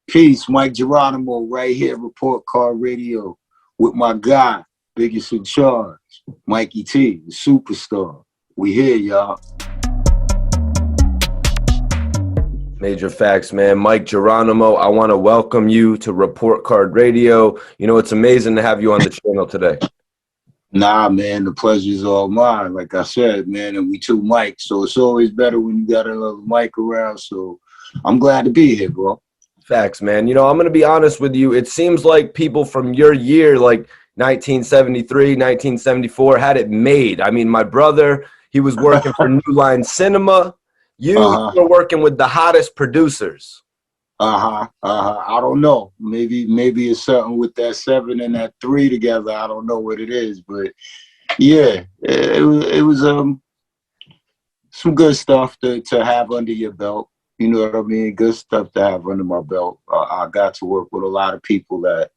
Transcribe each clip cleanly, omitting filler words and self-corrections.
Peace, Mike Geronimo, right here, Report Card Radio, with my guy, biggest in charge, Mikey T, the superstar. We here, y'all. Major facts, man. Mike Geronimo, I want to welcome you to Report Card Radio. You know, it's amazing to have you on the channel today. Nah, man, the pleasure's all mine. Like I said, man, and we two mics, so it's always better when you got another mic around. So I'm glad to be here, bro. Facts, man. You know, I'm going to be honest with you. It seems like people from your year, like 1973, 1974, had it made. I mean, my brother, he was working for New Line Cinema. You were working with the hottest producers. I don't know. Maybe it's something with that 7 and that 3 together. I don't know what it is, but yeah, it was some good stuff to have under your belt. You know what I mean? Good stuff to have under my belt. I got to work with a lot of people that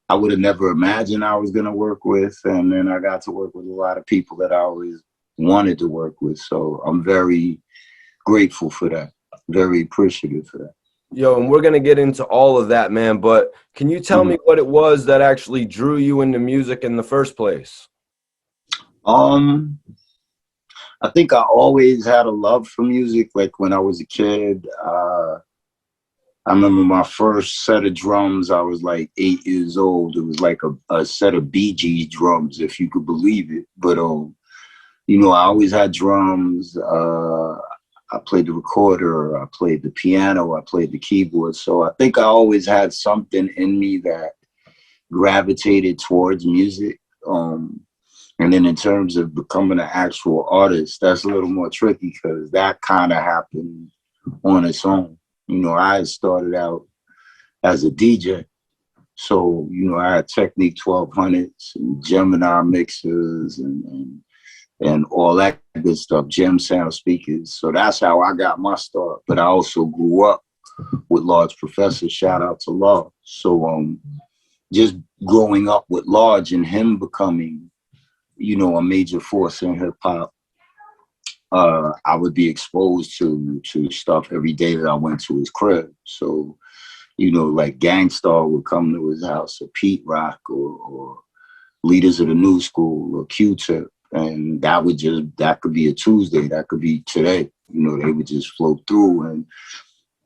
I would have never imagined I was going to work with. And then I got to work with a lot of people that I always wanted to work with. So I'm very grateful for that. Very appreciative for that. Yo, and we're going to get into all of that, man. But can you tell me what it was that actually drew you into music in the first place? I think I always had a love for music. Like when I was a kid, I remember my first set of drums, I was like 8 years old. It was like a set of Bee Gees drums, if you could believe it. But, you know, I always had drums. I played the recorder, I played the piano, I played the keyboard. So I think I always had something in me that gravitated towards music. And then in terms of becoming an actual artist, that's a little more tricky because that kind of happened on its own. You know, I had started out as a DJ. So, you know, I had Technique 1200s and Gemini mixers and all that good stuff, Gem Sound speakers. So that's how I got my start. But I also grew up with Large Professor, shout out to Large. So just growing up with Large and him becoming, you know, a major force in hip hop, I would be exposed to stuff every day that I went to his crib. So, you know, like Gangstar would come to his house, or Pete Rock, or Leaders of the New School, or Q-Tip. And that could be a Tuesday, that could be today. You know, they would just flow through. And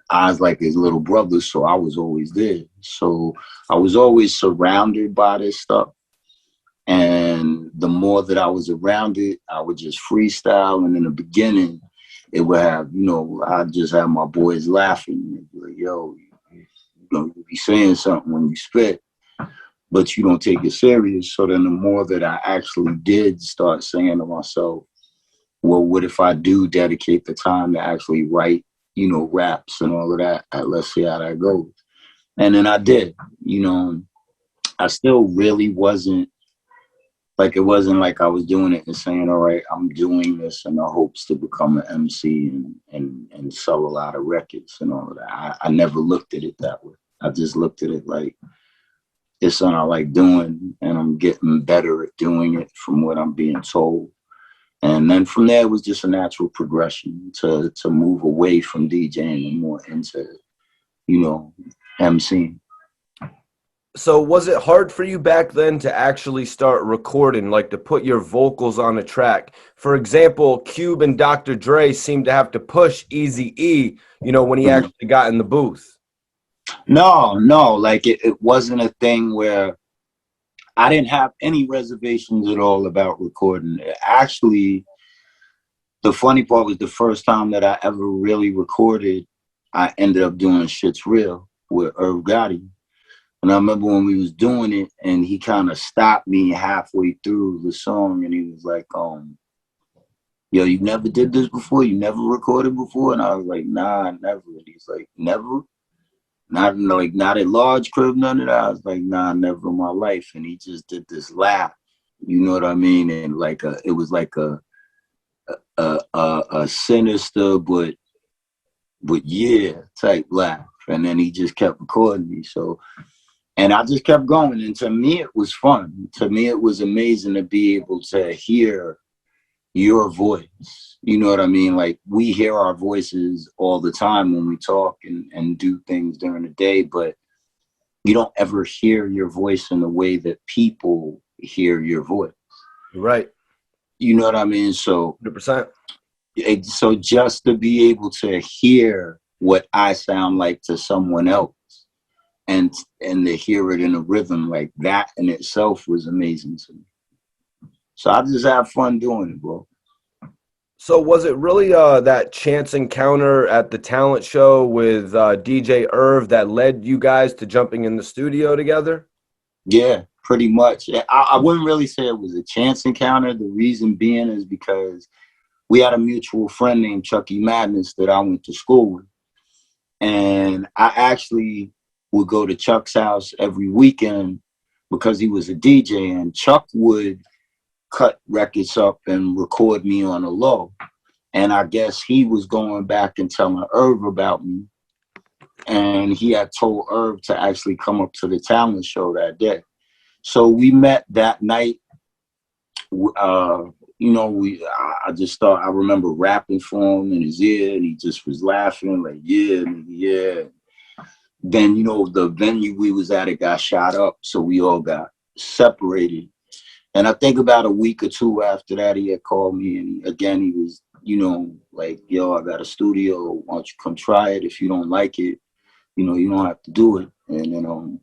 I was like his little brother, so I was always there. So I was always surrounded by this stuff. And the more that I was around it, I would just freestyle. And in the beginning, it would have, you know, I'd just have my boys laughing. They'd be like, yo, you know, you be saying something when you spit, but you don't take it serious. So then the more that I actually did start saying to myself, well, what if I do dedicate the time to actually write, you know, raps and all of that? Let's see how that goes. And then I did, you know, I still really wasn't, like, it wasn't like I was doing it and saying, all right, I'm doing this in the hopes to become an MC and sell a lot of records and all of that. I never looked at it that way. I just looked at it like, it's something I like doing, and I'm getting better at doing it from what I'm being told. And then from there, it was just a natural progression to move away from DJing and more into, you know, MCing. So was it hard for you back then to actually start recording, like to put your vocals on a track? For example, Cube and Dr. Dre seemed to have to push Eazy-E, you know, when he actually got in the booth. No, like it wasn't a thing where I didn't have any reservations at all about recording. Actually, the funny part was the first time that I ever really recorded, I ended up doing Shit's Real with Irv Gotti. And I remember when we was doing it and he kind of stopped me halfway through the song and he was like, yo, you never did this before? You never recorded before? And I was like, nah, never. And he's like, never? Not at Large crib, none of that. I was like, nah, never in my life. And he just did this laugh, you know what I mean? And like it was like a sinister but yeah type laugh. And then he just kept recording me. So, and I just kept going. And to me, it was fun. To me, it was amazing to be able to hear your voice. You know what I mean? Like, we hear our voices all the time when we talk and do things during the day, but you don't ever hear your voice in the way that people hear your voice. Right. You know what I mean? So 100%. so just to be able to hear what I sound like to someone else and to hear it in a rhythm like that in itself was amazing to me. So I just have fun doing it, bro. So was it really that chance encounter at the talent show with DJ Irv that led you guys to jumping in the studio together? Yeah, pretty much. I wouldn't really say it was a chance encounter. The reason being is because we had a mutual friend named Chucky Madness that I went to school with. And I actually would go to Chuck's house every weekend because he was a DJ, and Chuck would cut records up and record me on a low. And I guess he was going back and telling Irv about me. And he had told Irv to actually come up to the talent show that day. So we met that night. You know, I just thought, I remember rapping for him in his ear, and he just was laughing like, yeah, nigga, yeah. Then, you know, the venue we was at, it got shot up. So we all got separated. And I think about a week or two after that, he had called me, and again, he was, you know, like, yo, I got a studio. Why don't you come try it? If you don't like it, you know, you don't have to do it. And then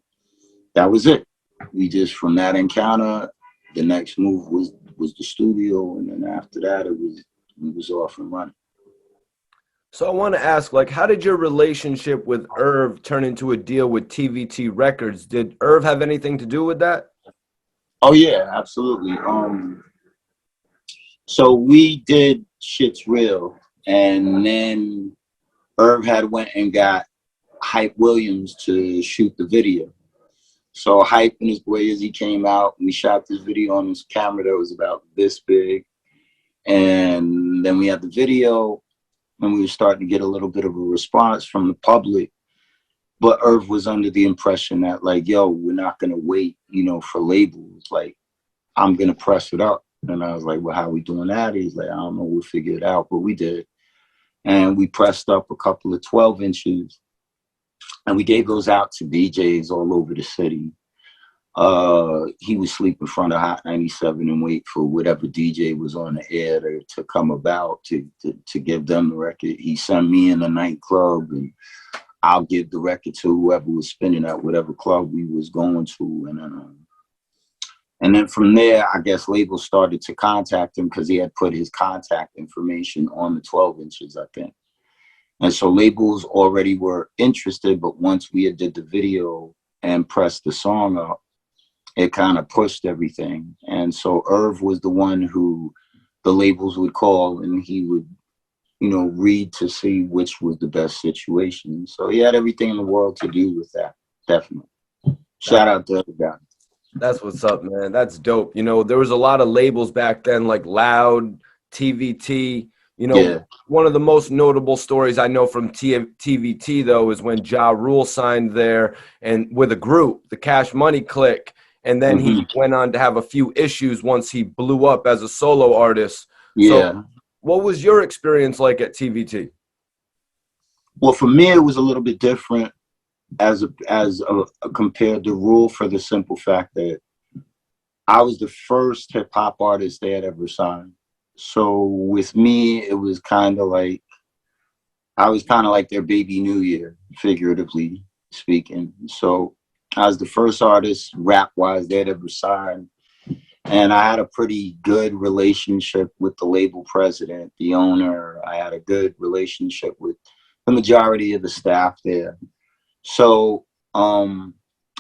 that was it. We just, from that encounter, the next move was the studio. And then after that, we was off and running. So I want to ask, like, how did your relationship with Irv turn into a deal with TVT Records? Did Irv have anything to do with that? Oh yeah, absolutely. So we did Shit's Real, and then Irv had went and got Hype Williams to shoot the video. So Hype and his boy Izzy came out, and we shot this video on this camera that was about this big. And then we had the video, and we were starting to get a little bit of a response from the public. But Irv was under the impression that, like, yo, we're not going to wait, you know, for labels. Like, I'm going to press it up. And I was like, well, how are we doing that? He's like, I don't know, we'll figure it out. But we did. And we pressed up a couple of 12 inches. And we gave those out to DJs all over the city. He would sleep in front of Hot 97 and wait for whatever DJ was on the air to come about to give them the record. He sent me in a nightclub, and I'll give the record to whoever was spinning at whatever club we was going to. And then from there, I guess labels started to contact him because he had put his contact information on the 12 inches, I think. And so labels already were interested, but once we had did the video and pressed the song up, it kind of pushed everything. And so Irv was the one who the labels would call, and he would, you know, read to see which was the best situation. So he had everything in the world to do with that, definitely. Shout out to Irv Gotti. That's what's up, man. That's dope. You know, there was a lot of labels back then, like Loud, TVT. You know, Yeah. One of the most notable stories I know from TVT, though, is when Ja Rule signed there and with a group, the Cash Money Clique. And then he went on to have a few issues once he blew up as a solo artist. Yeah. So what was your experience like at TVT? Well, for me, it was a little bit different as compared to Rule, for the simple fact that I was the first hip hop artist they had ever signed. So with me, it was kind of like, I was kind of like their baby New Year, figuratively speaking. So I was the first artist rap wise they'd ever signed. And I had a pretty good relationship with the label president, the owner. I had a good relationship with the majority of the staff there. So, and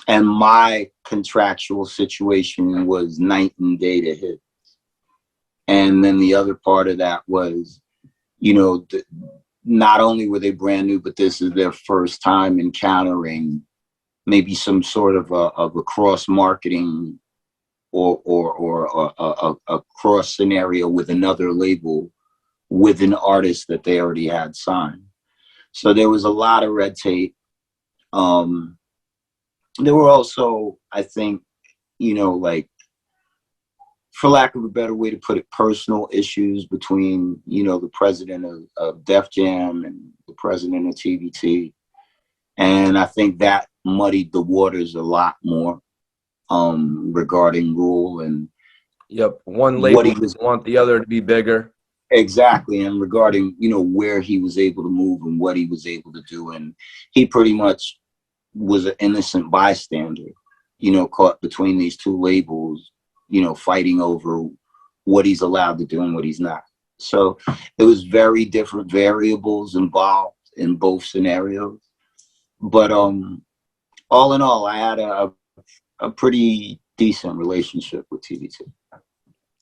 my contractual situation was night and day to hit. And then the other part of that was, you know, not only were they brand new, but this is their first time encountering maybe some sort of a cross marketing or a cross scenario with another label with an artist that they already had signed. So there was a lot of red tape. There were also, I think, you know, like for lack of a better way to put it, personal issues between, you know, the president of Def Jam and the president of TVT. And I think that muddied the waters a lot more regarding Rule and Yep. One what label he was. doesn't want the other to be bigger. Exactly. And regarding, you know, where he was able to move and what he was able to do. And he pretty much was an innocent bystander, you know, caught between these two labels, you know, fighting over what he's allowed to do and what he's not. So there was very different variables involved in both scenarios. But all in all, I had a pretty decent relationship with TVT.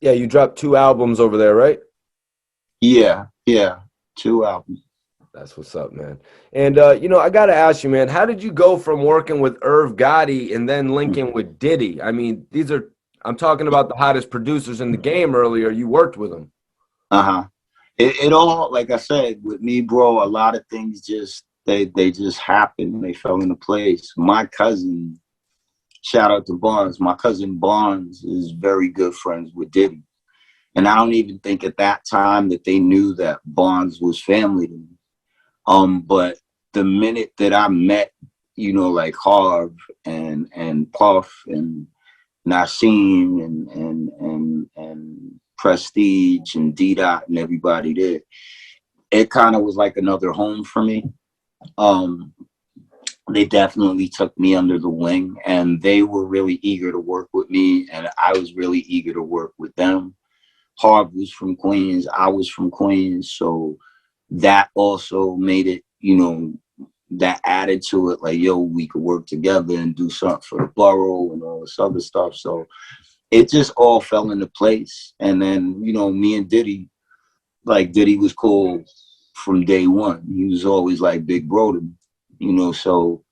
Yeah, you dropped 2 albums over there, right? Yeah, 2 albums. That's what's up, man. And, you know, I got to ask you, man, how did you go from working with Irv Gotti and then linking with Diddy? I mean, I'm talking about the hottest producers in the game earlier. You worked with them. Uh-huh. It all, like I said, with me, bro, a lot of things just, they just happened. They fell into place. My cousin, shout out to Barnes, my cousin Barnes is very good friends with Diddy. And I don't even think at that time that they knew that Barnes was family to me. But the minute that I met, you know, like Harv and Puff and Nassim and Prestige and D-Dot and everybody there, it kind of was like another home for me. They definitely took me under the wing, and they were really eager to work with me, and I was really eager to work with them. Harv was from Queens, I was from Queens, so that also made it, you know, that added to it, like, yo, we could work together and do something for the borough and all this other stuff. So it just all fell into place. And then, you know, me and Diddy, like, Diddy was cool from day one. He was always like big bro to me, you know, so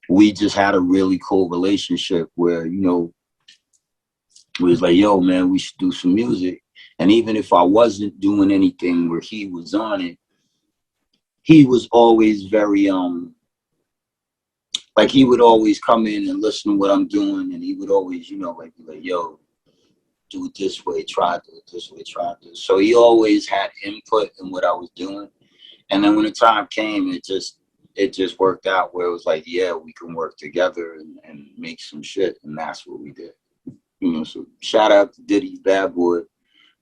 we just had a really cool relationship where, you know, we was like, yo, man, we should do some music. And even if I wasn't doing anything where he was on it, he was always very, like, he would always come in and listen to what I'm doing. And he would always, you know, like, be like, yo, do it this way, try to do it this way, try to do it. So he always had input in what I was doing. And then when the time came, it just worked out where it was like, yeah, we can work together and make some shit. And that's what we did. You know, so shout out to Diddy, Bad Boy.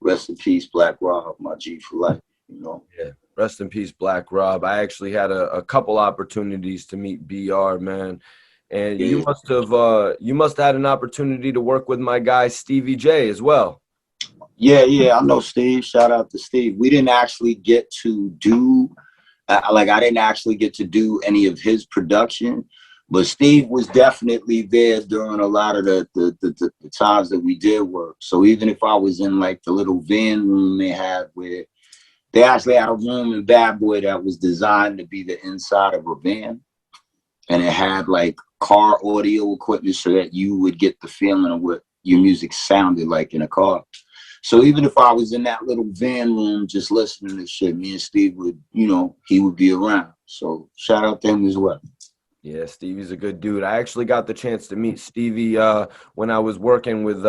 Rest in peace, Black Rob, my G for life, you know. Yeah. Rest in peace, Black Rob. I actually had a couple opportunities to meet BR, man. And Yeah. you must have had an opportunity to work with my guy Stevie J as well. Yeah, I know Steve. Shout out to Steve. We didn't actually get to do, I didn't actually get to do any of his production, but Steve was definitely there during a lot of the times that we did work. So even if I was in like the little van room they had where they actually had a room in Bad Boy that was designed to be the inside of a van. And it had like car audio equipment so that you would get the feeling of what your music sounded like in a car. So even if I was in that little van room just listening to shit, me and Steve would, you know, he would be around. So shout out to him as well. Yeah, Stevie's a good dude. I actually got the chance to meet Stevie when I was working with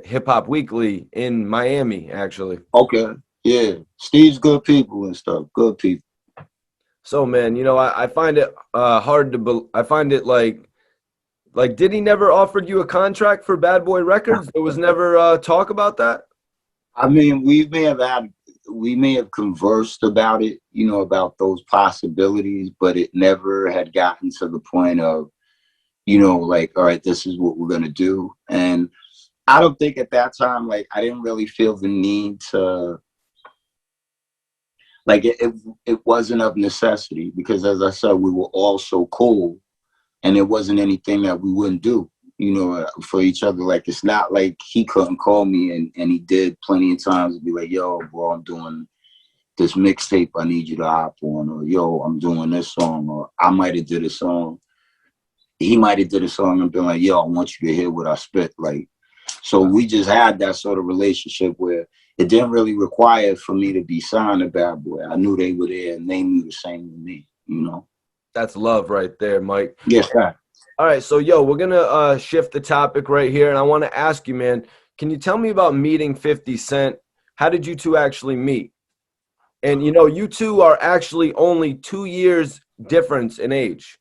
Hip Hop Weekly in Miami, actually. Okay. Yeah, Steve's good people and stuff. Good people. So, man, you know, I find it hard to I find it like did he never offered you a contract for Bad Boy Records? There was never talk about that? I mean, we may have conversed about it, you know, about those possibilities, but it never had gotten to the point of, you know, like, all right, this is what we're going to do. And I don't think at that time, like, I didn't really feel the need to, like, it wasn't of necessity because, as I said, we were all so cool and it wasn't anything that we wouldn't do, you know, for each other. Like, it's not like he couldn't call me and he did plenty of times be like, yo, bro, I'm doing this mixtape I need you to hop on, or yo, I'm doing this song, or I might have did a song. He might have did a song and been like, yo, I want you to hear what I spit. Like, so we just had that sort of relationship where it didn't really require for me to be signed to Bad Boy. I knew they were there and they knew the same with me, you know? That's love right there, Mike. Yes, sir. All right, so, yo, we're going to shift the topic right here, and I want to ask you, man, Can you tell me about meeting 50 Cent? How did you two actually meet? And you know, you two are actually only 2 years difference in age.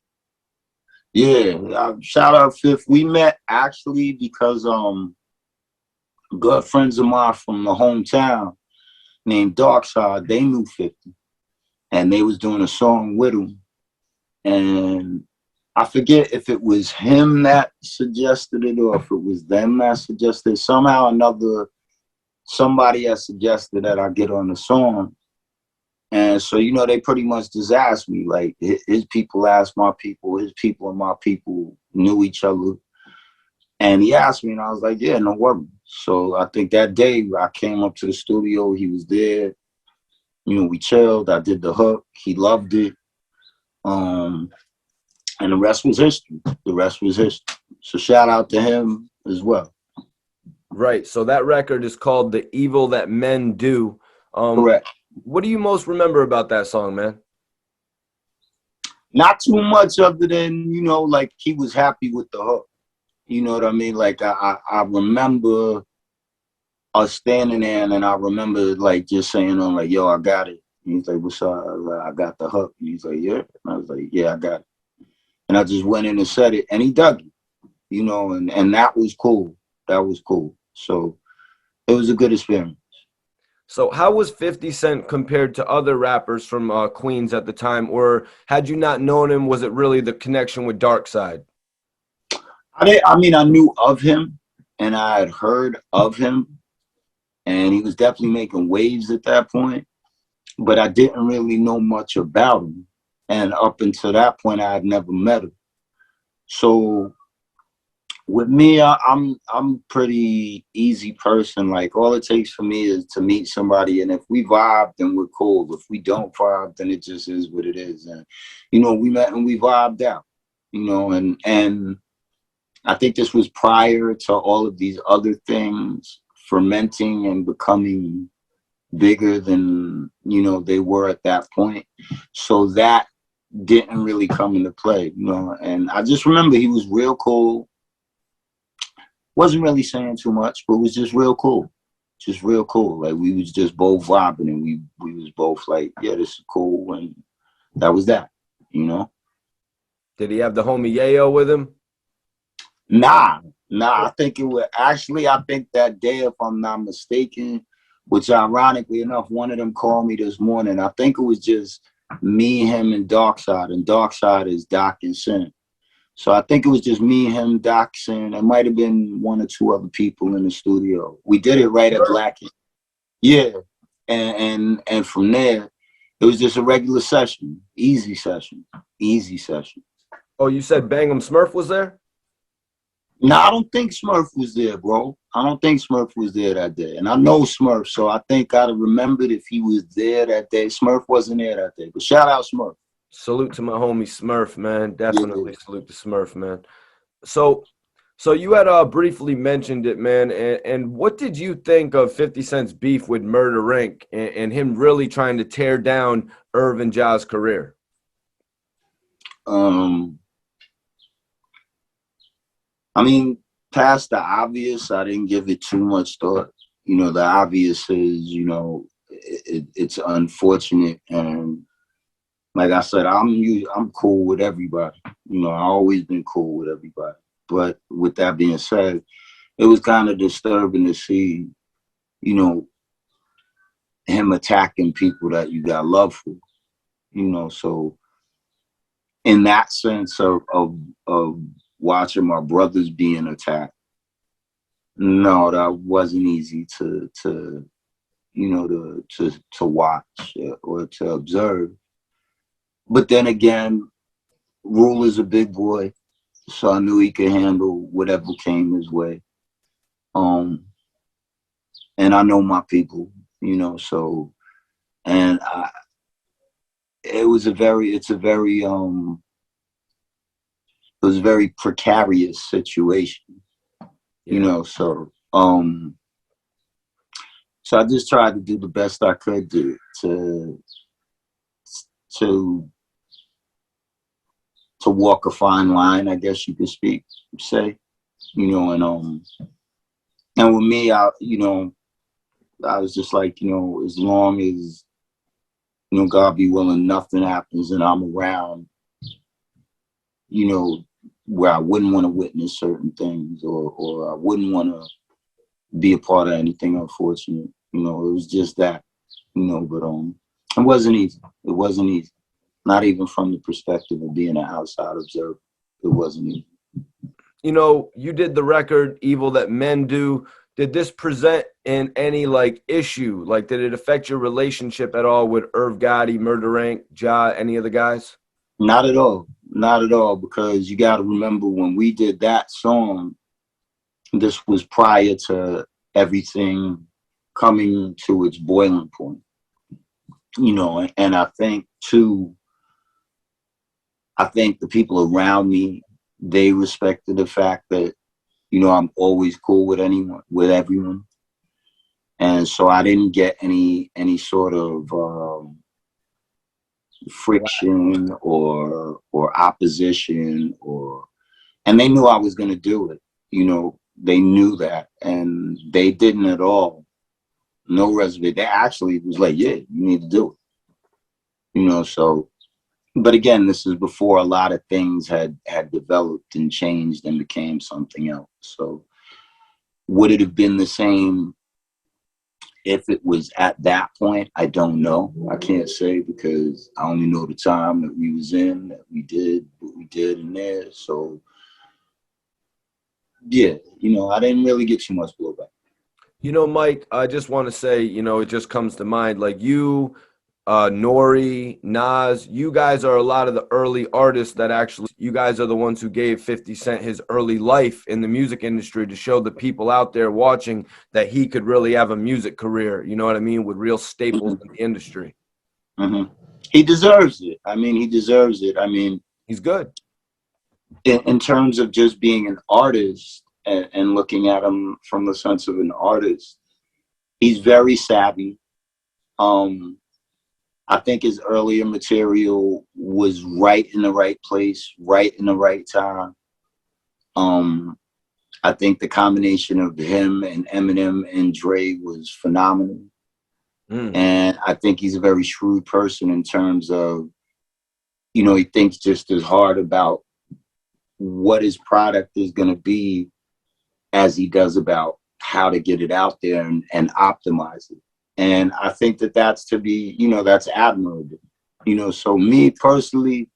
Yeah, shout out Fifth. We met actually because good friends of mine from the hometown named Darkside, they knew 50, and they was doing a song with him. And I forget if it was him that suggested it or if it was them that suggested it. Somehow or another, somebody has suggested that I get on the song. And so, you know, they pretty much just asked me, like, his people asked my people, his people and my people knew each other. And he asked me, and I was like, yeah, no worries. So I think that day I came up to the studio, he was there. You know, we chilled. I did the hook. He loved it. And the rest was history. The rest was history. So shout out to him as well. Right. So that record is called The Evil That Men Do. Correct. What do you most remember about that song, man? Not too much other than, you know, like he was happy with the hook. You know what I mean? Like I remember us standing there, and I remember like just saying on like, yo, I got it. And he's like, what's up? I was like, I got the hook. And he's like, yeah. And I was like, yeah, I got it. And I just went in and said it, and he dug it, you know, and that was cool. That was cool. So it was a good experience. So how was 50 Cent compared to other rappers from Queens at the time? Or had you not known him, was it really the connection with Darkside? I mean, I knew of him, and I had heard of him, and he was definitely making waves at that point, but I didn't really know much about him. And up until that point, I had never met him. So with me, I'm pretty easy person. Like all it takes for me is to meet somebody, and if we vibe, then we're cool. If we don't vibe, then it just is what it is. And you know, we met and we vibed out. You know, and I think this was prior to all of these other things fermenting and becoming bigger than, you know, they were at that point. So that didn't really come into play, you know. And I just remember he was real cool. Wasn't really saying too much, but was just real cool. Just real cool. Like we was just both vibing, and we was both like, yeah, this is cool. And that was that, you know. Did he have the homie Yayo with him? Nah. I think it was actually, I think that day, if I'm not mistaken, which ironically enough, one of them called me this morning. I think it was just me, him, and Darkside. And Darkside is Doc and Sin. So I think it was just me, him, Doc, Sin. There might have been one or two other people in the studio. We did it right at Black. Yeah. And from there, it was just a regular session. Easy session. Oh, you said Bangum Smurf was there? No, I don't think Smurf was there, bro. I don't think Smurf was there that day. And I know Smurf, so I think I'd have remembered if he was there that day. Smurf wasn't there that day, but shout out Smurf. Salute to my homie Smurf, man. Definitely Yeah. salute to Smurf, man. So you had briefly mentioned it, man. And what did you think of 50 Cent's beef with Murder Inc. and him really trying to tear down Irv and Ja's career? I mean, past the obvious, I didn't give it too much thought. You know, the obvious is, you know, it's unfortunate, and like I said, I'm cool with everybody. You know, I always been cool with everybody. But with that being said, it was kind of disturbing to see, you know, him attacking people that you got love for. You know, so in that sense of watching my brothers being attacked, no, that wasn't easy to you know to watch or to observe. But then again, Rule is a big boy, so I knew he could handle whatever came his way. And I know my people, you know, so and it's a very it was a very precarious situation, you know, so so I just tried to do the best I could do to walk a fine line, I guess you could say, you know, And with me, I was just like, as long as, God be willing, nothing happens and I'm around, where I wouldn't want to witness certain things, or I wouldn't want to be a part of anything unfortunate. It was just that, but it wasn't easy. It wasn't easy. Not even from the perspective of being an outside observer. It wasn't easy. You did the record Evil That Men Do. Did this present in any issue? Did it affect your relationship at all with Irv Gotti, Murder Inc., Ja, any of the guys? Not at all. Not at all, because you got to remember when we did that song, this was prior to everything coming to its boiling point. And I think too, the people around me, they respected the fact that, I'm always cool with everyone. And so I didn't get any sort of friction or opposition, and they knew I was going to do it. They knew that, and they didn't at all. No reservation. They actually was like, yeah, you need to do it. So, but again, this is before a lot of things had developed and changed and became something else. So would it have been the same if it was at that point? I don't know. I can't say, because I only know the time that we was in, that we did what we did in there. So yeah, I didn't really get too much blowback. Mike, I just want to say, it just comes to mind, you, Nori, Nas, you guys are a lot of the early artists that actually, you guys are the ones who gave 50 Cent his early life in the music industry to show the people out there watching that he could really have a music career, you know what I mean, with real staples in the industry. Mm-hmm. He deserves it. He deserves it. He's good. In terms of just being an artist and looking at him from the sense of an artist, he's very savvy. I think his earlier material was right in the right place, right in the right time. I think the combination of him and Eminem and Dre was phenomenal. And I think he's a very shrewd person in terms of, he thinks just as hard about what his product is going to be as he does about how to get it out there and optimize it. And I think that that's to be, that's admirable. So me personally,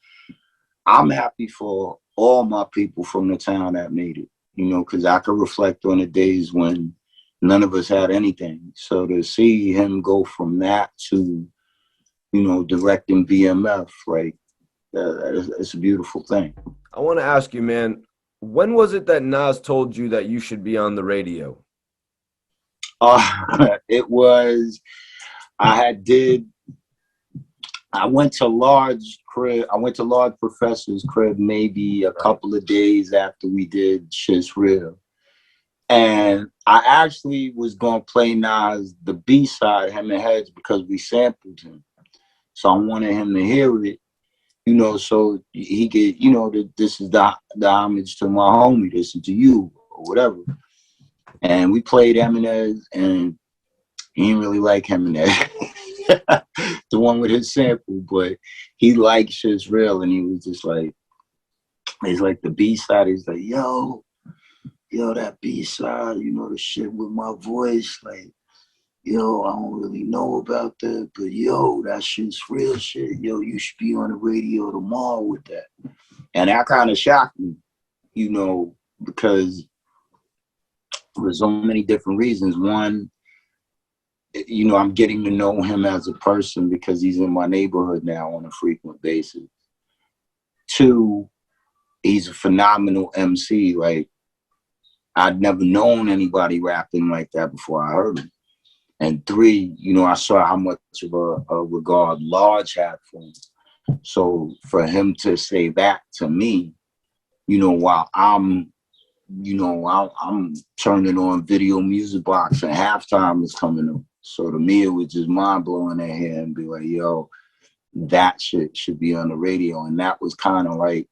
I'm happy for all my people from the town that made it, because I could reflect on the days when none of us had anything. So to see him go from that to, directing BMF, right? It's a beautiful thing. I want to ask you, man, when was it that Nas told you that you should be on the radio? It was, I went to Large Professor's crib maybe a couple of days after we did Shit's Real. And I actually was going to play Nas the B-side, Him and Heads, because we sampled him. So I wanted him to hear it, so he could, this is the homage to my homie, this is to you, or whatever. And we played Eminem, and he didn't really like Eminem, the one with his sample, but he liked Shit's Real, and he was just like, he's like the B-side, he's like, yo, that B-side, the shit with my voice, like, yo, I don't really know about that, but yo, that shit's real shit. Yo, you should be on the radio tomorrow with that. And that kind of shocked me, because for so many different reasons. One, I'm getting to know him as a person because he's in my neighborhood now on a frequent basis. Two, he's a phenomenal MC. Like, I'd never known anybody rapping like that before I heard him. And three, I saw how much of a regard Large had for him. So for him to say that to me, while I'm turning on Video Music Box and halftime is coming up. So to me, it was just mind blowing to hear and be like, yo, that shit should be on the radio. And that was kind of like,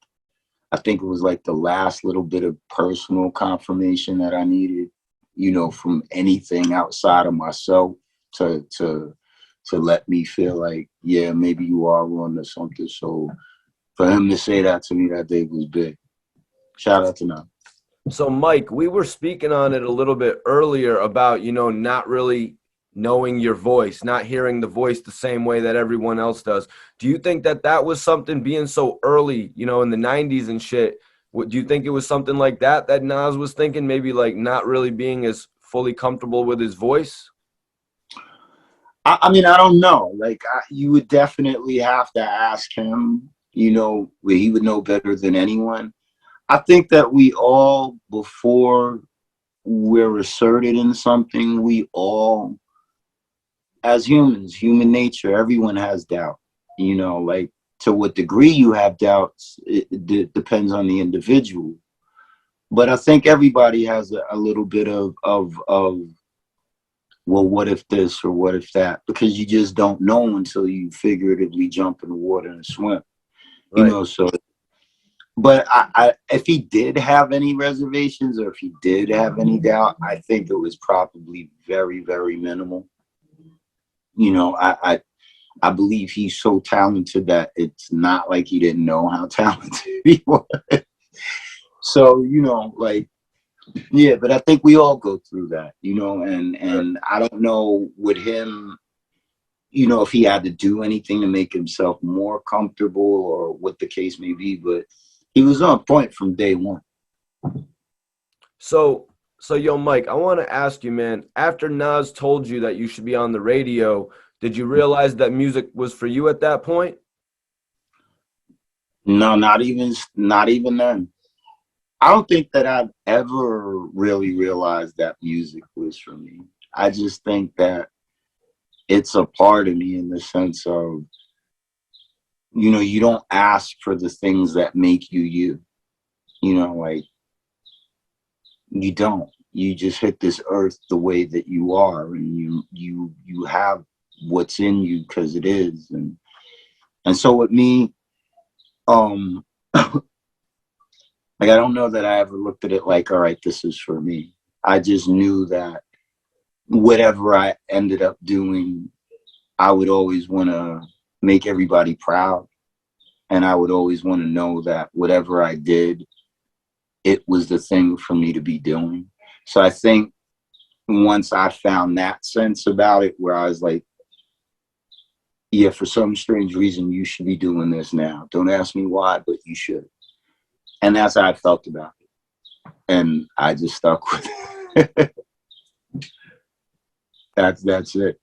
I think it was like the last little bit of personal confirmation that I needed, you know, from anything outside of myself to let me feel like, yeah, maybe you are on to something. So for him to say that to me that day was big. Shout out to Nas. So, Mike, we were speaking on it a little bit earlier about, you know, not really knowing your voice, not hearing the voice the same way that everyone else does. Do you think that that was something being so early, you know, in the 90s and shit? Do you think it was something like that that Nas was thinking, maybe like not really being as fully comfortable with his voice? I mean, I don't know. Like, you would definitely have to ask him, you know, where he would know better than anyone. I think that we all, before we're asserted in something, we all, as humans, human nature, everyone has doubt. You know, like, to what degree you have doubts, it depends on the individual. But I think everybody has a little bit of, well, what if this or what if that? Because you just don't know until you figuratively jump in the water and swim. You Right. know, so. But if he did have any reservations or if he did have any doubt, I think it was probably very, very minimal. You know, I believe he's so talented that it's not like he didn't know how talented he was. So, you know, like, yeah, but I think we all go through that, you know, and I don't know with him, you know, if he had to do anything to make himself more comfortable or what the case may be, but he was on point from day one. So, yo, Mike, I want to ask you, man, after Nas told you that you should be on the radio, did you realize that music was for you at that point? No, not even then. I don't think that I've ever really realized that music was for me. I just think that it's a part of me in the sense of, you know, you don't ask for the things that make you you. You know, like, you don't. You just hit this earth the way that you are, and you have what's in you because it is. And so with me, um like, I don't know that I ever looked at it like, all right, this is for me. I just knew that whatever I ended up doing, I would always want to make everybody proud. And I would always want to know that whatever I did, it was the thing for me to be doing. So I think once I found that sense about it, where I was like, yeah, for some strange reason, you should be doing this now. Don't ask me why, but you should. And that's how I felt about it. And I just stuck with it. That's it.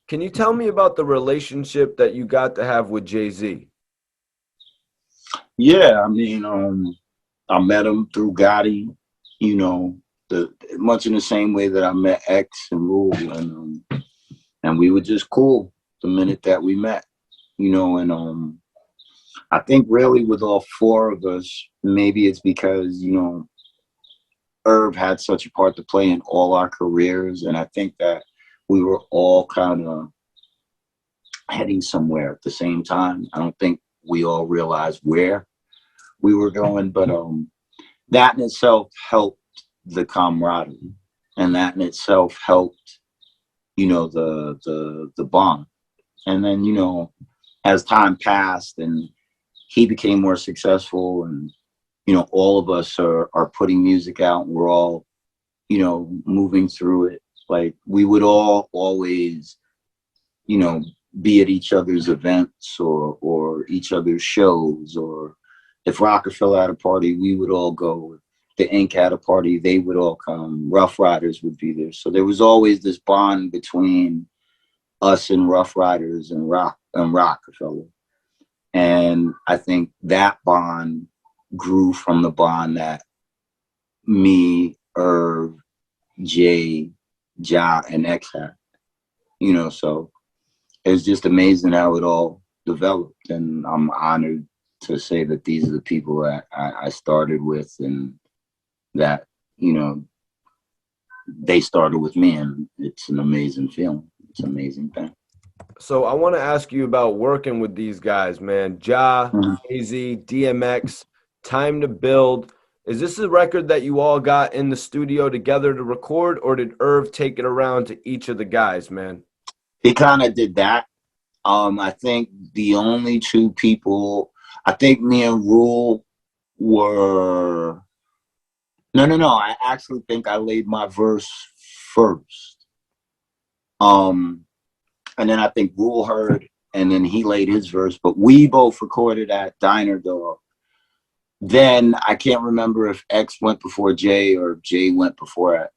Can you tell me about the relationship that you got to have with Jay-Z? Yeah, I mean, I met him through Gotti, you know, much in the same way that I met X and Rule, and we were just cool the minute that we met, you know, and I think really with all four of us, maybe it's because, you know, Irv had such a part to play in all our careers, and I think that we were all kind of heading somewhere at the same time. I don't think we all realized where we were going, but that in itself helped the camaraderie, and that in itself helped, you know, the bond. And then, you know, as time passed and he became more successful, and, you know, all of us are putting music out, and we're all, you know, moving through it. Like, we would all always, you know, be at each other's events or each other's shows, or if Rockefeller had a party, we would all go. If the Ink had a party, they would all come. Rough Riders would be there. So there was always this bond between us and Rough Riders and Rockefeller. And I think that bond grew from the bond that me, Irv, Jay, Ja, and X had. You know, so it's just amazing how it all developed. And I'm honored to say that these are the people that I started with, and that, you know, they started with me, and it's an amazing feeling. It's an amazing thing. So I want to ask you about working with these guys, man. Ja, Mhm. Jay-Z, DMX, Time to Build. Is this a record that you all got in the studio together to record, or did Irv take it around to each of the guys, man? He kind of did that. I think the only two people, I think me and Rule were, no. I actually think I laid my verse first. And then I think Rule heard, and then he laid his verse, but we both recorded at Diner Dog. Then I can't remember if X went before J or J went before X,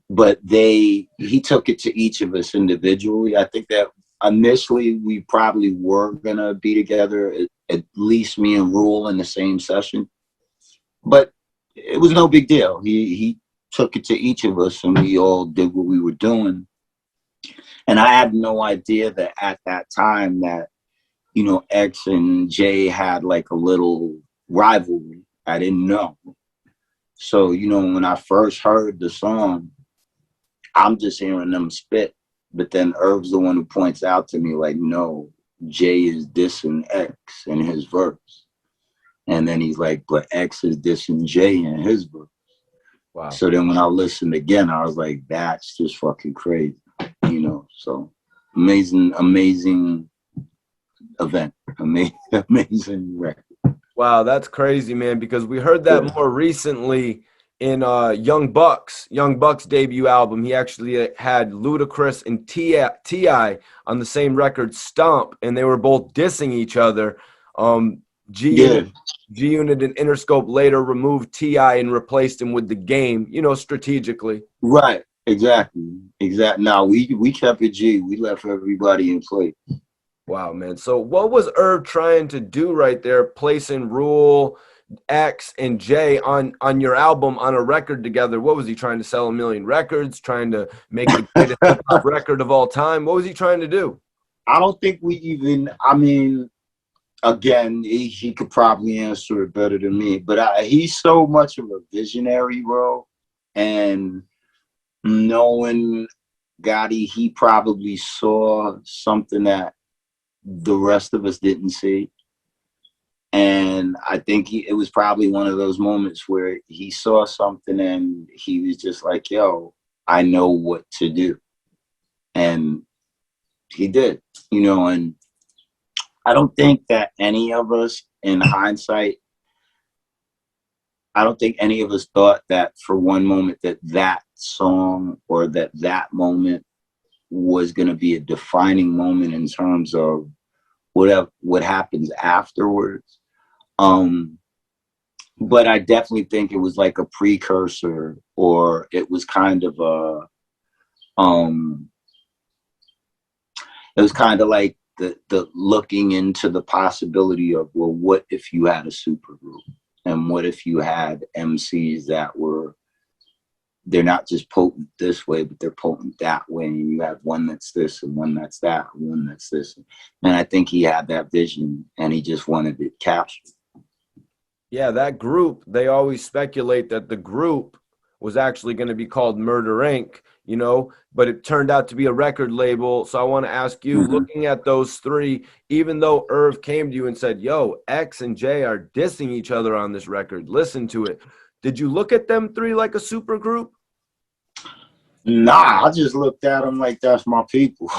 but he took it to each of us individually. I think that initially we probably were gonna be together, at least me and Rule in the same session, but it was no big deal. He took it to each of us, and we all did what we were doing. And I had no idea that at that time that, you know, X and J had like a little rivalry. I didn't know. So, you know, when I first heard the song, I'm just hearing them spit. But then Irv's the one who points out to me, like, no, J is dissing X in his verse. And then he's like, but X is dissing J in his verse. Wow. So then when I listened again, I was like, that's just fucking crazy. You know, so amazing event, amazing record. Wow, that's crazy, man, because we heard that more recently in Young Buck's debut album. He actually had Ludacris and T.I. on the same record, Stomp, and they were both dissing each other. G-Unit and Interscope later removed T.I. and replaced him with The Game, you know, strategically. Right, exactly. Now, we kept it G. We left everybody in place. Wow, man. So what was Irv trying to do right there, placing Rule, X, and J on your album on a record together? What was he trying to sell? 1 million records? Trying to make the greatest hip-hop record of all time? What was he trying to do? I don't think we even, I mean, again, he could probably answer it better than me, but he's so much of a visionary, bro. And knowing Gotti, he probably saw something that the rest of us didn't see. And I think it was probably one of those moments where he saw something and he was just like, yo, I know what to do. And he did, you know, and I don't think that any of us in hindsight, I don't think any of us thought that for one moment that song or that moment was going to be a defining moment in terms of what happens afterwards. But I definitely think it was like a precursor, or it was kind of it was kind of like the looking into the possibility of, well, what if you had a super group, and what if you had MCs that were, they're not just potent this way, but they're potent that way. And you have one that's this and one that's that, and one that's this. And I think he had that vision and he just wanted it captured. Yeah, that group, they always speculate that the group was actually going to be called Murder Inc., you know, but it turned out to be a record label. So I want to ask you, looking at those three, even though Irv came to you and said, yo, X and J are dissing each other on this record, listen to it. Did you look at them three like a super group? Nah, I just looked at them like that's my people.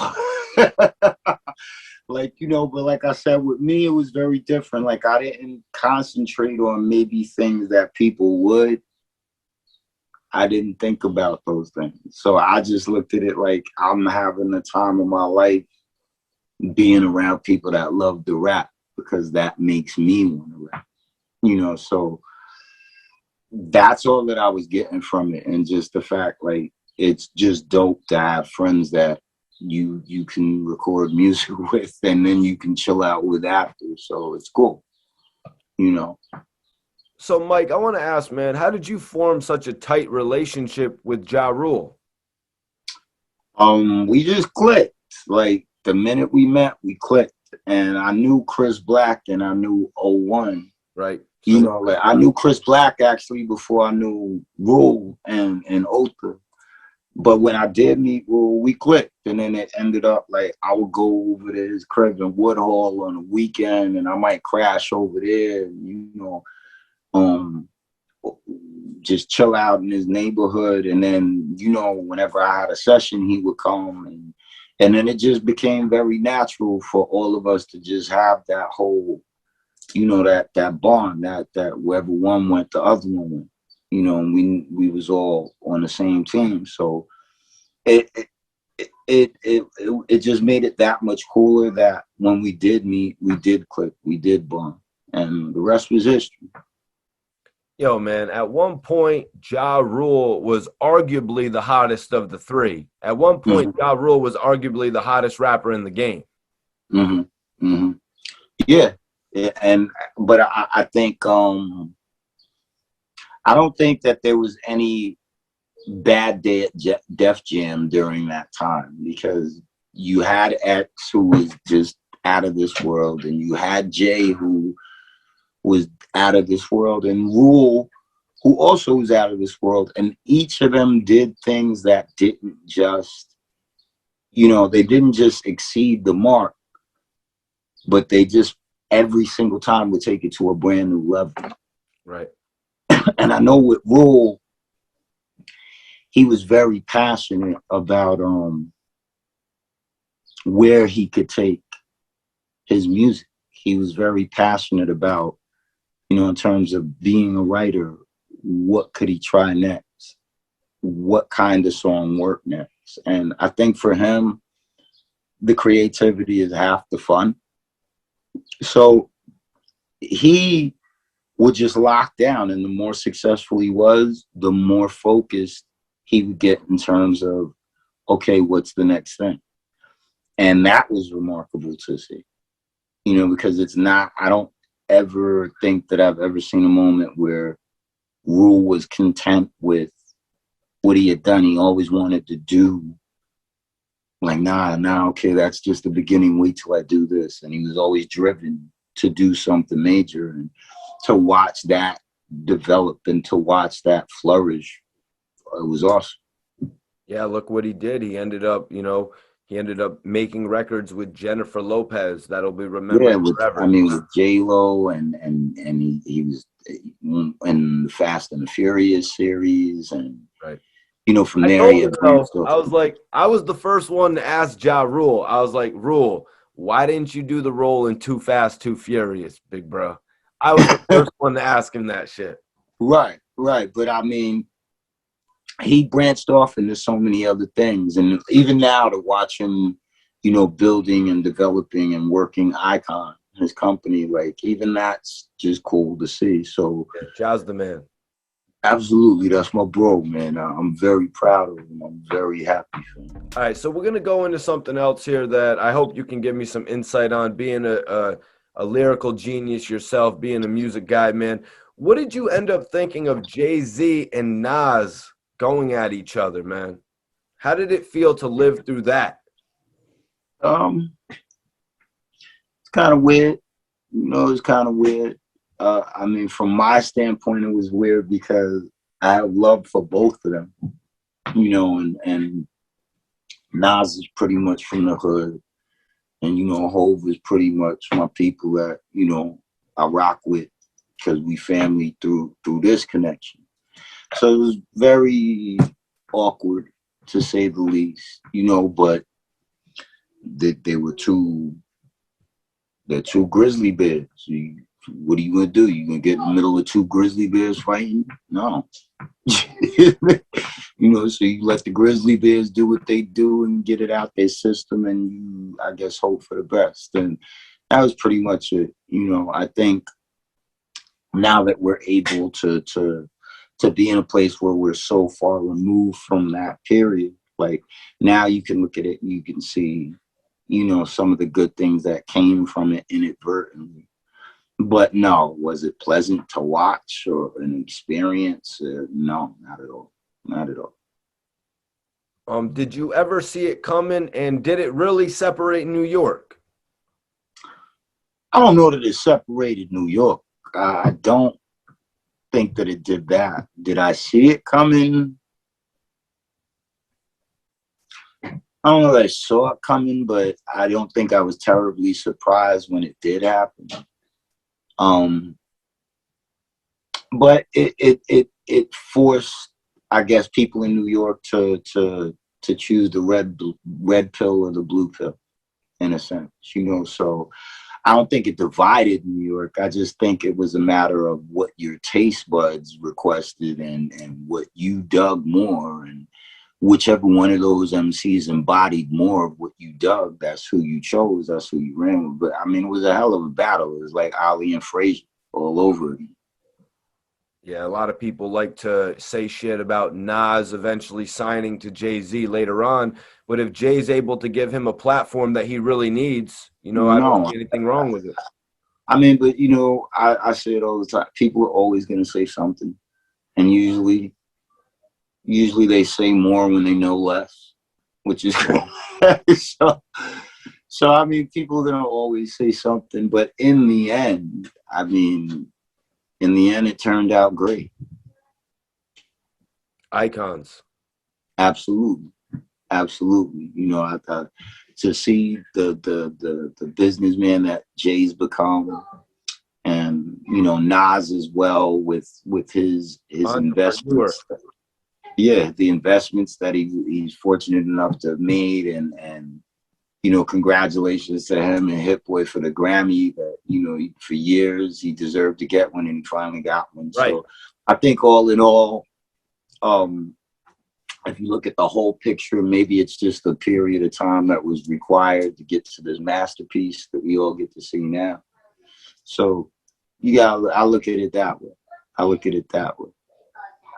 Like, you know, but like I said, with me, it was very different. Like, I didn't concentrate on maybe things that people would. I didn't think about those things. So I just looked at it like I'm having the time of my life being around people that love to rap, because that makes me want to rap, you know. So that's all that I was getting from it. And just the fact, like, it's just dope to have friends that you can record music with and then you can chill out with after. So it's cool, you know. So Mike, I want to ask, man, how did you form such a tight relationship with Ja Rule? We just clicked. Like, the minute we met, we clicked. And I knew Chris Black and I knew 01. Right. You know, like, I knew Chris Black actually before I knew Rule and Otha. But when I did meet Rule, we clicked. And then it ended up like I would go over to his crib in Woodhall on a weekend and I might crash over there, you know. just chill out in his neighborhood. And then, you know, whenever I had a session, he would come, and then it just became very natural for all of us to just have that whole, you know, that bond, that wherever one went, the other one went, you know, and we was all on the same team. So it just made it that much cooler that when we did meet, we did click, we did bond, and the rest was history. Yo, man, at one point, Ja Rule was arguably the hottest of the three. At one point, Ja Rule was arguably the hottest rapper in the game. Yeah. But I think I don't think that there was any bad day at Def Jam during that time, because you had X, who was just out of this world, and you had Jay, who was out of this world, and Rule, who also was out of this world. And each of them did things that didn't just, you know, they didn't just exceed the mark, but they just every single time would take it to a brand new level. Right. And I know with Rule, he was very passionate about where he could take his music. He was very passionate about, you know, in terms of being a writer, what could he try next? What kind of song worked next? And I think for him, the creativity is half the fun. So he would just lock down, and the more successful he was, the more focused he would get in terms of, okay, what's the next thing? And that was remarkable to see, you know, because it's not, I don't ever think that I've ever seen a moment where Rule was content with what he had done. He always wanted to do, like, nah, okay, that's just the beginning. Wait till I do this. And he was always driven to do something major, and to watch that develop and to watch that flourish, it was awesome. Yeah, look what he did. He ended up, you know, making records with Jennifer Lopez that'll be remembered forever. I mean, with J-Lo, and he was in the Fast and the Furious series, and right. You know, from there, I was the first one to ask Ja Rule. I was like, Rule, why didn't you do the role in Too Fast, Too Furious, big bro? I was the first one to ask him that shit. Right. But I mean, he branched off into so many other things. And even now, to watch him, you know, building and developing and working Icon, his company, like, even that's just cool to see. So yeah, Ja's the man. Absolutely. That's my bro, man. I'm very proud of him. I'm very happy for him. All right. So we're going to go into something else here that I hope you can give me some insight on, being a lyrical genius yourself, being a music guy, man. What did you end up thinking of Jay-Z and Nas going at each other, man? How did it feel to live through that? It's kind of weird. You know, it's kind of weird. I mean, from my standpoint, it was weird because I have love for both of them. You know, and Nas is pretty much from the hood, and, you know, Hov is pretty much my people that, you know, I rock with, because we family through this connection. So it was very awkward, to say the least, you know, but they were they're two grizzly bears. What are you gonna do? You gonna get in the middle of two grizzly bears fighting? No. You know, so you let the grizzly bears do what they do and get it out their system, and you, I guess, hope for the best. And that was pretty much it. You know, I think now that we're able to be in a place where we're so far removed from that period, like, now you can look at it and you can see, you know, some of the good things that came from it inadvertently. But no, was it pleasant to watch or an experience? No, not at all. Not at all. Did you ever see it coming, and did it really separate New York? I don't know that it separated New York. I don't think that it did that. Did I see it coming? I don't know that I saw it coming, but I don't think I was terribly surprised when it did happen. but it forced, I guess, people in New York to choose the red pill or the blue pill, in a sense, you know. So I don't think it divided New York. I just think it was a matter of what your taste buds requested and what you dug more, and whichever one of those MCs embodied more of what you dug, that's who you chose, that's who you ran with. But I mean, it was a hell of a battle. It was like Ali and Frazier all over again. Yeah, a lot of people like to say shit about Nas eventually signing to Jay-Z later on, but if Jay's able to give him a platform that he really needs, you know, I don't No, see anything wrong with it. I mean, but you know, I say it all the time. People are always going to say something, and usually they say more when they know less, which is so. So I mean, people are going to always say something, but in the end, I mean, in the end, it turned out great. Icons. Absolutely, absolutely. You know, to see the businessman that Jay's become, and you know Nas as well with his Entrepreneur. investments. Yeah, the investments that he's fortunate enough to have made, and you know, congratulations to him and Hit Boy for the Grammy that, you know, for years he deserved to get one and he finally got one. Right. So I think all in all, if you look at the whole picture, maybe it's just a period of time that was required to get to this masterpiece that we all get to see now. So I look at it that way. I look at it that way.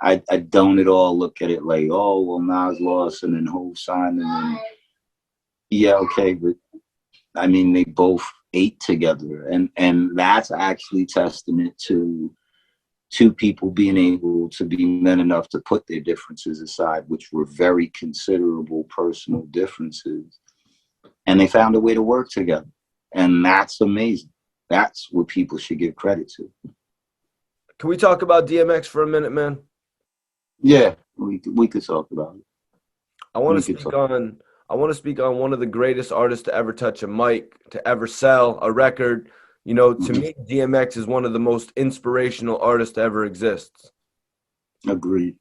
I don't at all look at it like, oh, well, Nas lost and then Hov signed, and then, yeah, okay, but I mean, they both ate together, and that's actually testament to two people being able to be men enough to put their differences aside, which were very considerable personal differences, and they found a way to work together, and that's amazing. That's what people should give credit to. Can we talk about DMX for a minute, man? Yeah, we could talk about it. I want to speak on one of the greatest artists to ever touch a mic, to ever sell a record. You know, to me, DMX is one of the most inspirational artists to ever exist. Agreed.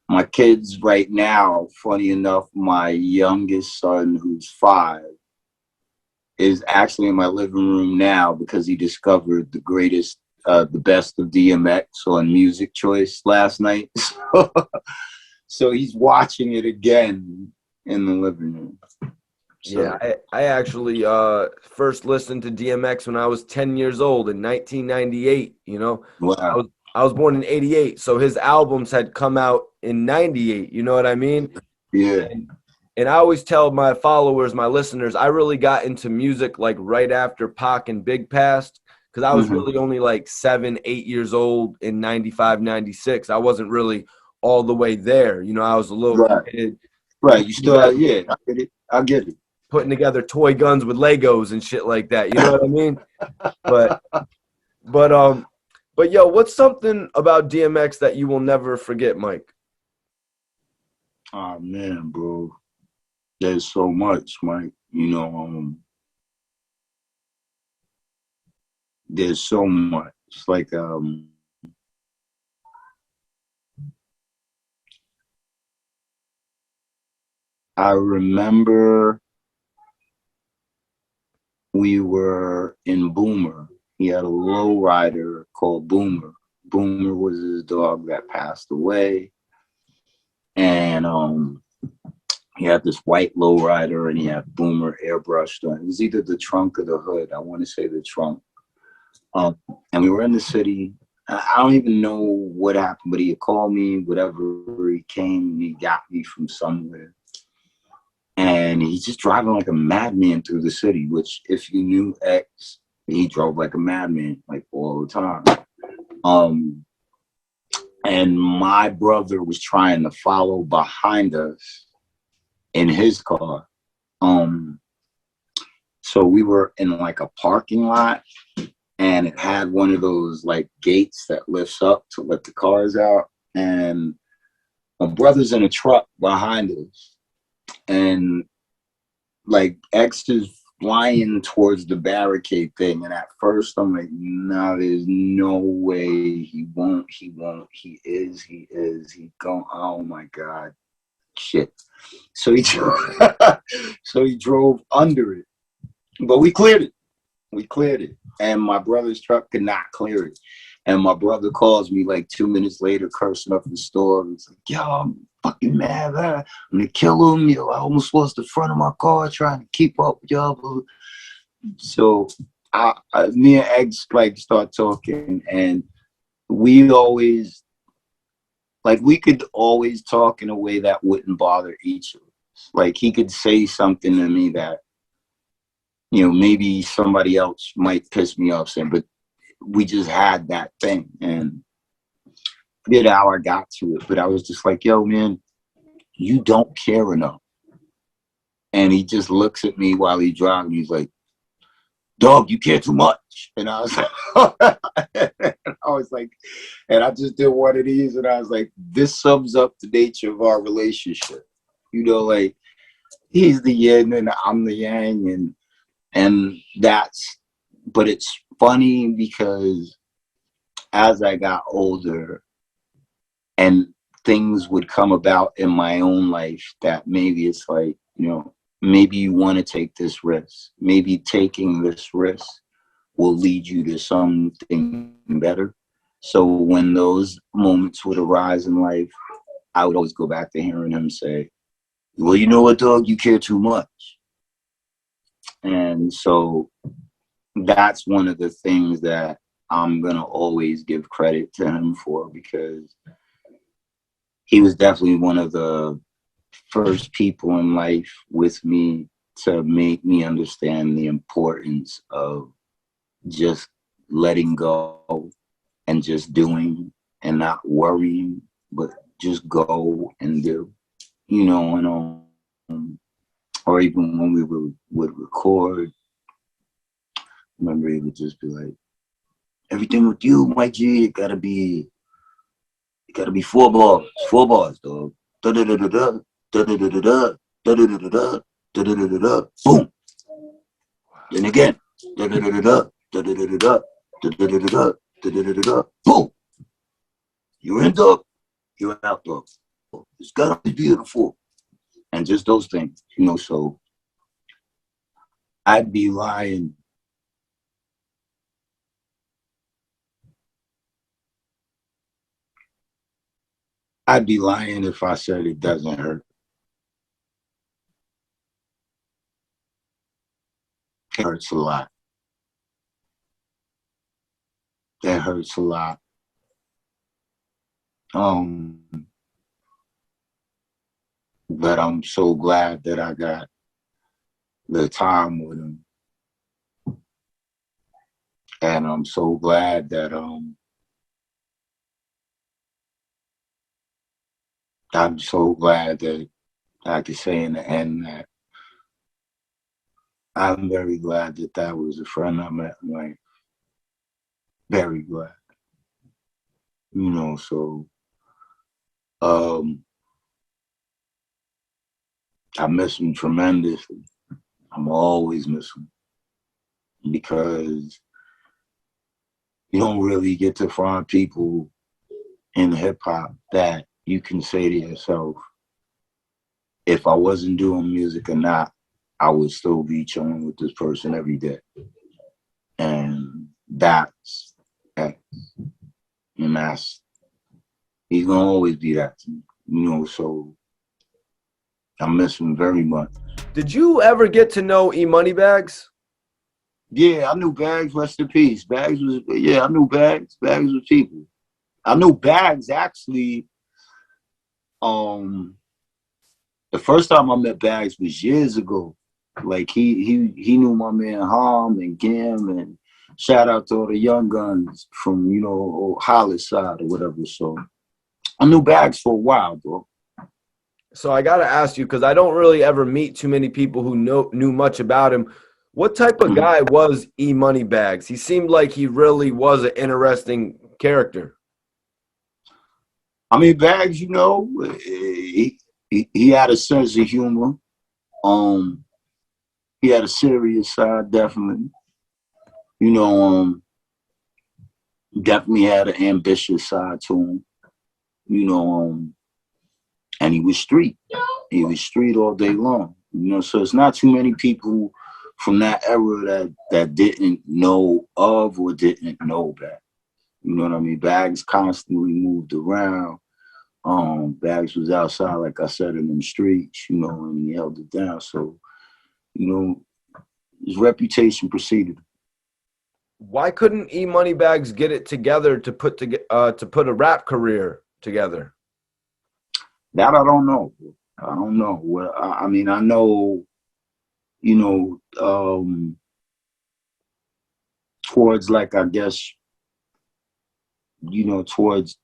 My kids right now, funny enough, my youngest son, who's 5, is actually in my living room now because he discovered the best of DMX on Music Choice last night. So he's watching it again in the living room. So. Yeah, I actually first listened to DMX when I was 10 years old in 1998. You know, Wow. I was born in 88, so his albums had come out in 98. You know what I mean? Yeah. And I always tell my followers, my listeners, I really got into music like right after Pac and Big passed, because I was really only like 7, 8 years old in 95, 96. I wasn't really all the way there. You know, I was a little kid. Right. You still, yeah, I get it. Putting together toy guns with Legos and shit like that. You know what I mean? But yo, what's something about DMX that you will never forget, Mike? Oh man, bro. There's so much, Mike. You know, there's so much. It's like I remember we were in Boomer. He had a lowrider called Boomer. Boomer was his dog that passed away. And he had this white lowrider and he had Boomer airbrushed on. It was either the trunk or the hood. I want to say the trunk. And we were in the city. I don't even know what happened, but he had called me, whatever, he came, he got me from somewhere. And he's just driving like a madman through the city, which if you knew X, he drove like a madman, like all the time. And my brother was trying to follow behind us in his car. So we were in like a parking lot, and it had one of those like gates that lifts up to let the cars out. And my brother's in a truck behind us. And like X's flying towards the barricade thing. And at first I'm like, nah, there's no way he won't, he is, he going, oh my God, shit. So he so he drove under it. But we cleared it. We cleared it. And my brother's truck could not clear it. And my brother calls me like 2 minutes later, cursing up the store. He's like, yo, I'm fucking mad. I'm gonna kill him. Yo, I almost lost the front of my car trying to keep up with y'all. So me and Eggs like start talking, and we always, like, we could always talk in a way that wouldn't bother each of us. Like, he could say something to me that, you know, maybe somebody else might piss me off saying, but we just had that thing. And I forget how I got to it, but I was just like, yo, man, you don't care enough. And he just looks at me while he's driving. He's like, dog, you care too much. And I was like, and I just did one of these, and I was like, this sums up the nature of our relationship. You know, like, he's the yin and I'm the yang, and that's, but it's funny because as I got older and things would come about in my own life that maybe it's like, you know, maybe you want to take this risk. Maybe taking this risk will lead you to something better. So when those moments would arise in life, I would always go back to hearing him say, well, you know what, dog, you care too much. And so that's one of the things that I'm going to always give credit to him for, because he was definitely one of the first people in life with me to make me understand the importance of just letting go and just doing and not worrying, but just go and do, you know. And or even when we would record, remember he would just be like, everything with you, Mikey, it gotta be 4 bars, dog. Da da da da da da da da da da da da da da da da da da, boom. Then again, da da da da da da da da da da da da da da da da, boom. You're in, dog. You're out, dog. It's gotta be beautiful, and just those things, you know. So I'd be lying. I'd be lying if I said it doesn't hurt. It hurts a lot. That hurts a lot. But I'm so glad that I got the time with him. And I'm so glad that I'm so glad that I could say in the end that I'm very glad that that was a friend I met in life. Very glad. You know, so I miss him tremendously. I'm always miss him, because you don't really get to find people in hip hop that you can say to yourself, if I wasn't doing music or not, I would still be chilling with this person every day. And that's, and that's, he's gonna always be that to me, you know. So I miss him very much. Did you ever get to know E Moneybags? Yeah, I knew Bags, rest in peace. Bags was, yeah, I knew Bags. Bags was people. I knew Bags actually. The first time I met Bags was years ago. Like he knew my man Harm and Gim, and shout out to all the young guns from, you know, Hollis side or whatever. So I knew Bags for a while, bro. So I got to ask you, because I don't really ever meet too many people who knew much about him. What type of guy was E Moneybags? He seemed like he really was an interesting character. I mean, Bags, you know, he had a sense of humor. he had a serious side, definitely. You know, definitely had an ambitious side to him. You know, and he was street. He was street all day long. You know, so it's not too many people from that era that didn't know of or didn't know that. You know what I mean? Bags constantly moved around. Bags was outside, like I said, in them streets, you know, and he held it down. So, you know, his reputation preceded him. Why couldn't E Money Bags get it together to put a rap career together? That I don't know. I don't know. Well, I mean, I know, you know, towards like, I guess, you know, towards,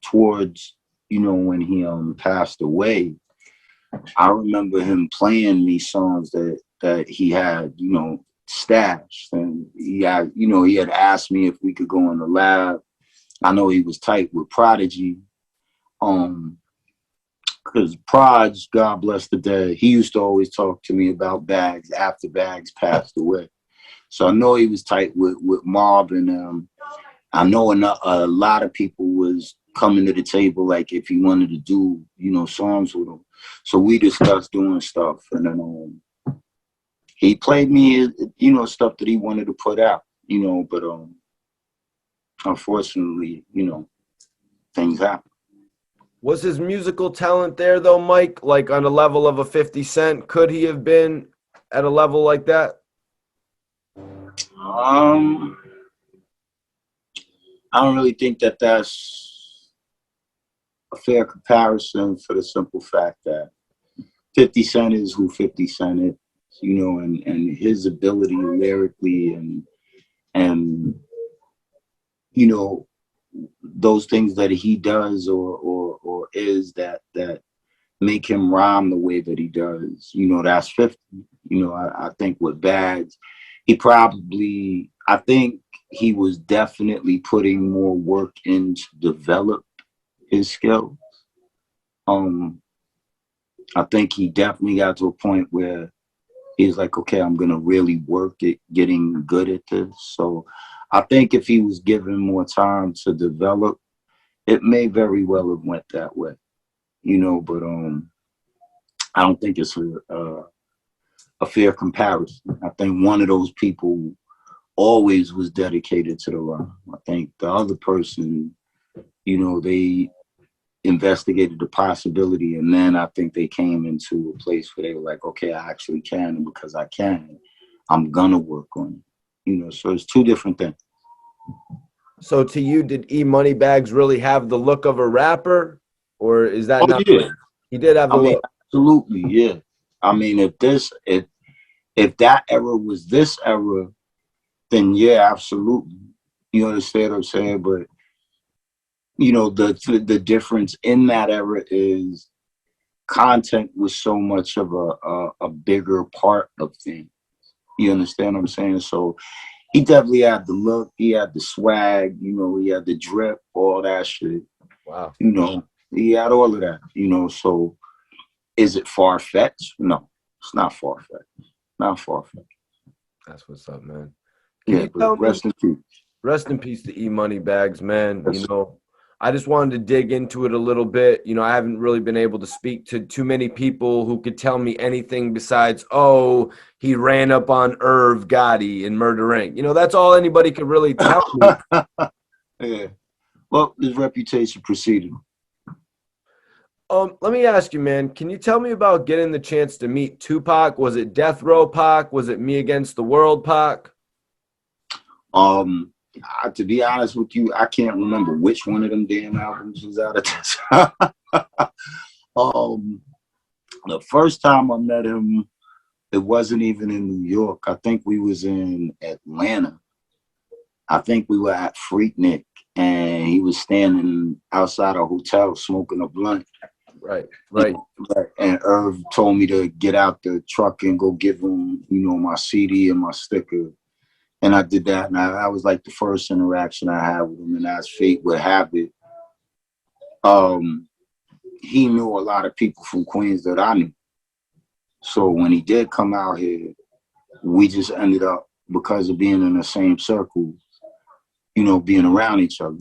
you know, when he passed away, I remember him playing me songs that he had, you know, stashed, and he had, you know, he had asked me if we could go in the lab. I know he was tight with Prodigy, because Proj, God bless the dead, he used to always talk to me about Bags after Bags passed away. So I know he was tight with Mob, and I know a lot of people was coming to the table, like if he wanted to do, you know, songs with him. So we discussed doing stuff, and then he played me, you know, stuff that he wanted to put out, you know, but unfortunately, you know, things happen. Was his musical talent there though, Mike? Like on a level of a 50 Cent? Could he have been at a level like that? I don't really think that that's a fair comparison, for the simple fact that 50 Cent is who 50 Cent is, you know, and his ability lyrically and you know, those things that he does or is that make him rhyme the way that he does, you know, that's 50. You know, I think with Bags, I think he was definitely putting more work in to develop his skills. I think he definitely got to a point where he's like, okay, I'm gonna really work at getting good at this. So I think if he was given more time to develop, it may very well have went that way, you know. But I don't think it's a fair comparison. I think one of those people always was dedicated to the rhyme. I think the other person, you know, they investigated the possibility, and then I think they came into a place where they were like, okay, I actually can, and because I can, I'm gonna work on it. You know, so it's two different things. So to you, did E Money Bags really have the look of a rapper? Or is that Oh not yeah, he did have the I mean, look? absolutely, yeah. I mean, if that era was this era, then yeah, absolutely. You understand what I'm saying? But you know, the difference in that era is content was so much of a bigger part of things. You understand what I'm saying? So he definitely had the look, he had the swag, you know, he had the drip, all that shit. Wow. You know, he had all of that, you know. So is it far-fetched? No, it's not far-fetched. Not far-fetched. That's what's up, man. Can Yeah, you but tell me, rest in peace. rest in peace to E Money Bags, man. You know, I just wanted to dig into it a little bit. You know, I haven't really been able to speak to too many people who could tell me anything besides, oh, he ran up on Irv Gotti in Murder Inc. You know, that's all anybody could really tell me. Yeah. Well, his reputation preceded him. Let me ask you, man, can you tell me about getting the chance to meet Tupac? Was it Death Row Pac? Was it Me Against the World Pac? To be honest with you, I can't remember which one of them damn albums was out at this. The first time I met him, it wasn't even in New York. I think we was in Atlanta. I think we were at Freaknik, and he was standing outside a hotel smoking a blunt. Right, right. And Irv told me to get out the truck and go give him, you know, my CD and my sticker. And I did that, and I was like the first interaction I had with him, and as fate would have it, he knew a lot of people from Queens that I knew. So when he did come out here, we just ended up, because of being in the same circle, you know, being around each other.